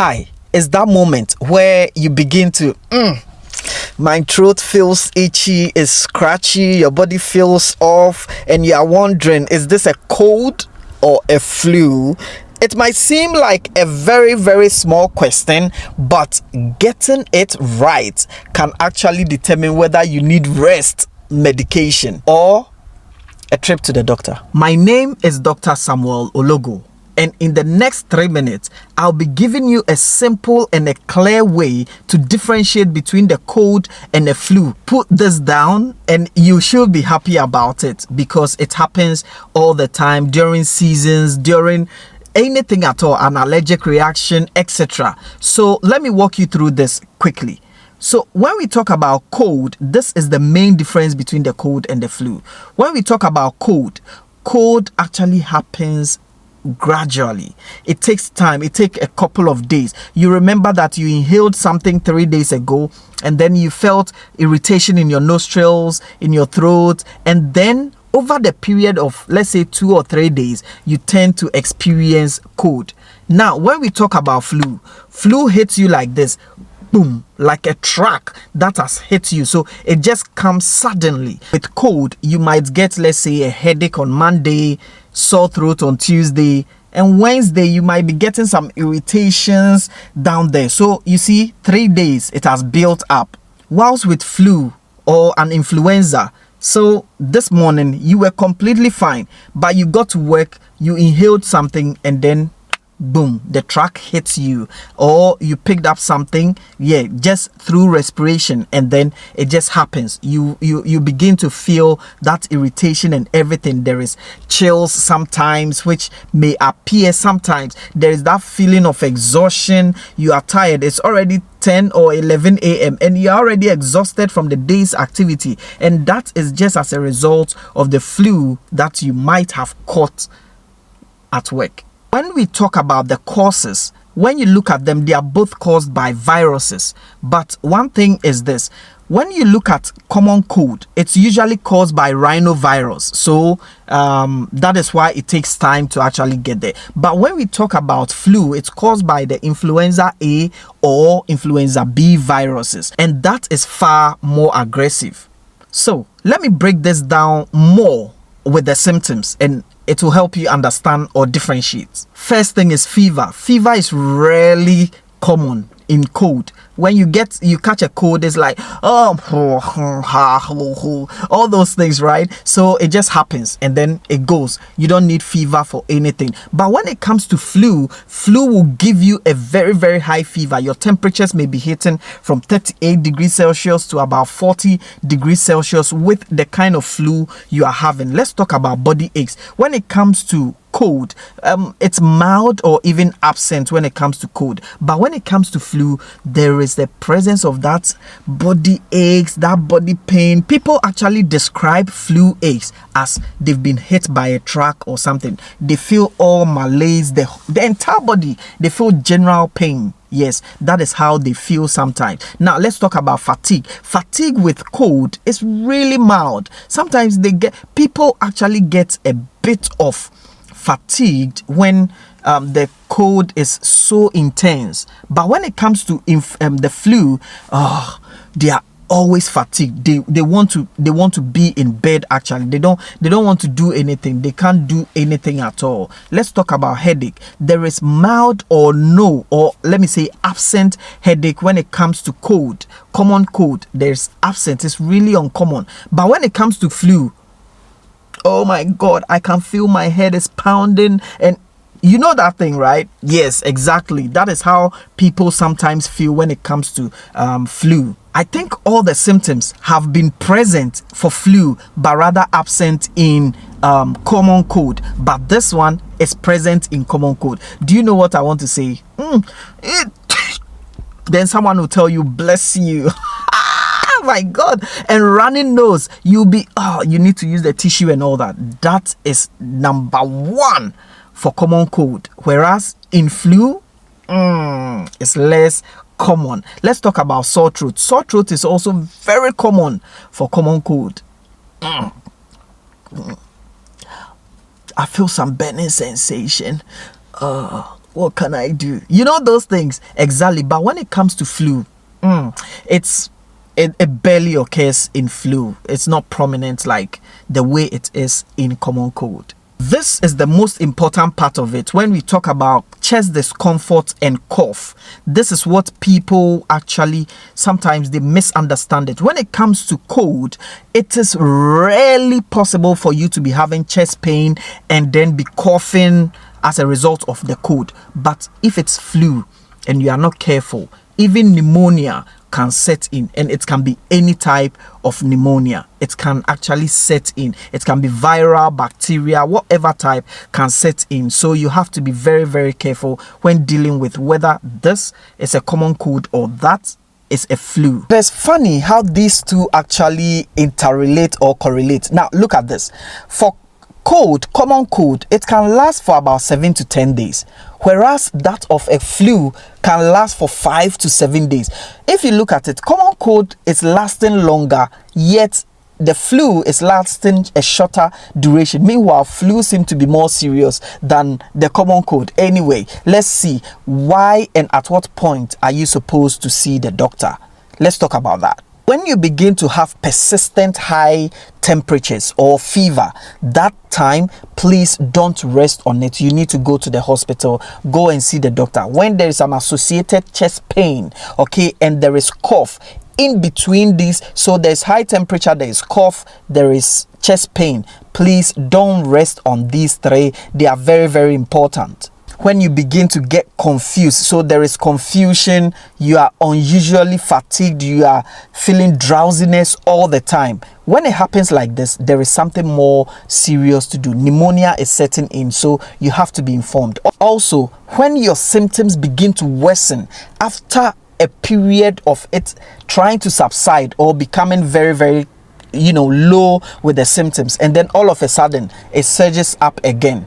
Hi, is that moment where you begin to, my throat feels itchy, is scratchy, your body feels off, and you are wondering, is this a cold or a flu? It might seem like a very, very small question, but getting it right can actually determine whether you need rest, medication, or a trip to the doctor. My name is Dr. Samuel Ologo. And in the next 3 minutes, I'll be giving you a simple and a clear way to differentiate between the cold and the flu. Put this down and you should be happy about it because it happens all the time during seasons, during anything at all, an allergic reaction, etc. So let me walk you through this quickly. So when we talk about cold, this is the main difference between the cold and the flu. When we talk about cold actually happens gradually. It takes time. It takes a couple of days. You remember that you inhaled something 3 days ago and then you felt irritation in your nostrils, in your throat, and then over the period of, let's say, 2 or 3 days, you tend to experience cold. Now, when we talk about flu hits you like this. Boom, like a truck that has hit you. So it just comes suddenly. With cold, you might get, let's say, a headache on Monday, sore throat on Tuesday, and Wednesday you might be getting some irritations down there. So you see, 3 days it has built up. Whilst with flu or an influenza, so this morning you were completely fine, but you got to work, you inhaled something, and then boom, the truck hits you, or you picked up something, just through respiration, and then it just happens. You begin to feel that irritation and everything. There is chills sometimes, which may appear sometimes. There is that feeling of exhaustion. You are tired. It's already 10 or 11 a.m. and you're already exhausted from the day's activity, and that is just as a result of the flu that you might have caught at work. When we talk about the causes, when you look at them, they are both caused by viruses. But one thing is this: when you look at common cold, it's usually caused by rhinovirus. So that is why it takes time to actually get there. But when we talk about flu, it's caused by the influenza A or influenza B viruses, and that is far more aggressive. So let me break this down more with the symptoms, and it will help you understand or differentiate. First thing is fever. Fever is rarely common in cold. When you catch a cold, it's like, all those things, right? So it just happens and then it goes. You don't need fever for anything. But when it comes to flu will give you a very, very high fever. Your temperatures may be hitting from 38 degrees Celsius to about 40 degrees Celsius with the kind of flu you are having. Let's talk about body aches. When it comes to cold, it's mild or even absent when it comes to cold, but when it comes to flu, there is the presence of that body aches, that body pain. People actually describe flu aches as they've been hit by a truck or something. They feel all malaise, the entire body, they feel general pain. Yes, that is how they feel sometimes. Now let's talk about fatigue. Fatigue with cold is really mild. Sometimes people actually get a bit of fatigued when the cold is so intense, but when it comes to the flu, they are always fatigued. They want to be in bed. Actually, they don't want to do anything. They can't do anything at all. Let's talk about headache. There is mild or no, or let me say absent headache when it comes to cold. Common cold, there's absent. It's really uncommon. But when it comes to flu, oh my God, I can feel my head is pounding, and you know that thing, right? Yes, exactly. That is how people sometimes feel when it comes to flu. I think all the symptoms have been present for flu, but rather absent in common cold. But this one is present in common cold. Do you know what I want to say? Then someone will tell you, bless you. Oh my God. And running nose, you need to use the tissue and all that. That is number one for common cold. Whereas in flu, it's less common. Let's talk about sore throat. Sore throat is also very common for common cold. I feel some burning sensation. what can I do? You know those things. Exactly. But when it comes to flu, it barely occurs in flu. It's not prominent like the way it is in common cold. This is the most important part of it. When we talk about chest discomfort and cough, this is what people actually sometimes they misunderstand it. When it comes to cold, it is rarely possible for you to be having chest pain and then be coughing as a result of the cold. But if it's flu and you are not careful, even pneumonia can set in, and it can be any type of pneumonia. It can actually set in. It can be viral, bacteria, whatever type can set in. So you have to be very, very careful when dealing with whether this is a common cold or that is a flu. It's funny how these two actually interrelate or correlate. Now look at this. For cold, common cold, it can last for about 7 to 10 days, whereas that of a flu can last for 5 to 7 days. If you look at it, common cold is lasting longer, yet the flu is lasting a shorter duration. Meanwhile, flu seems to be more serious than the common cold. Anyway, let's see why and at what point are you supposed to see the doctor. Let's talk about that. When you begin to have persistent high temperatures or fever, that time, please don't rest on it. You need to go to the hospital, go and see the doctor. When there is an associated chest pain, okay, and there is cough in between these, so there's high temperature, there is cough, there is chest pain, please don't rest on these three. They are very, very important. When you begin to get confused, so there is confusion, you are unusually fatigued, you are feeling drowsiness all the time. When it happens like this, there is something more serious to do. Pneumonia is setting in, so you have to be informed. Also, when your symptoms begin to worsen after a period of it trying to subside or becoming very, very low with the symptoms, and then all of a sudden it surges up again,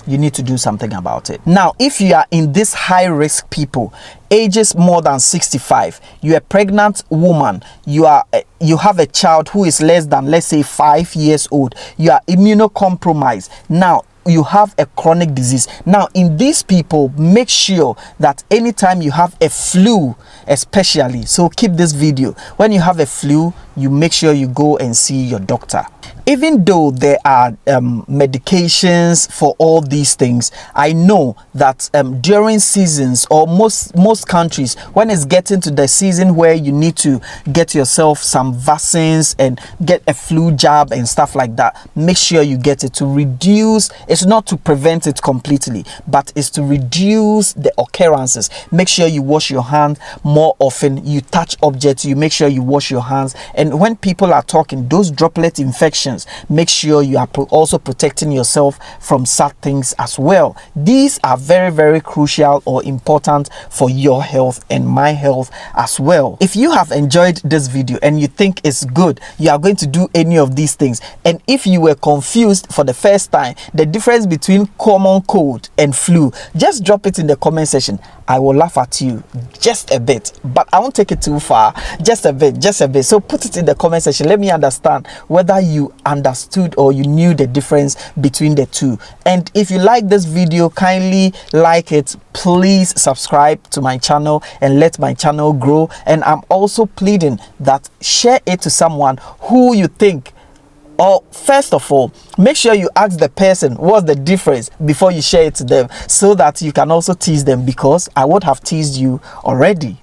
you need to do something about it. Now, if you are in this high risk people, ages more than 65, you're a pregnant woman, you have a child who is less than, let's say, 5 years old, you are immunocompromised, now you have a chronic disease. Now, in these people, make sure that anytime you have a flu, especially, so keep this video, when you have a flu, you make sure you go and see your doctor. Even though there are medications for all these things, I know that during seasons, or most countries, when it's getting to the season where you need to get yourself some vaccines and get a flu jab and stuff like that, make sure you get it to reduce. It's not to prevent it completely, but it's to reduce the occurrences. Make sure you wash your hands more often. You touch objects, you make sure you wash your hands. And when people are talking, those droplet infections, make sure you are also protecting yourself from such things as well. These are very, very crucial or important for your health and my health as well. If you have enjoyed this video and you think it's good, you are going to do any of these things, and if you were confused for the first time the difference between common cold and flu, just drop it in the comment section. I will laugh at you just a bit, but I won't take it too far. Just a bit. So put it in the comment section. Let me understand whether you understood or you knew the difference between the two. And if you like this video, kindly like it. Please subscribe to my channel and let my channel grow. And I'm also pleading that share it to someone who you think, or first of all, make sure you ask the person what's the difference before you share it to them, so that you can also tease them, because I would have teased you already.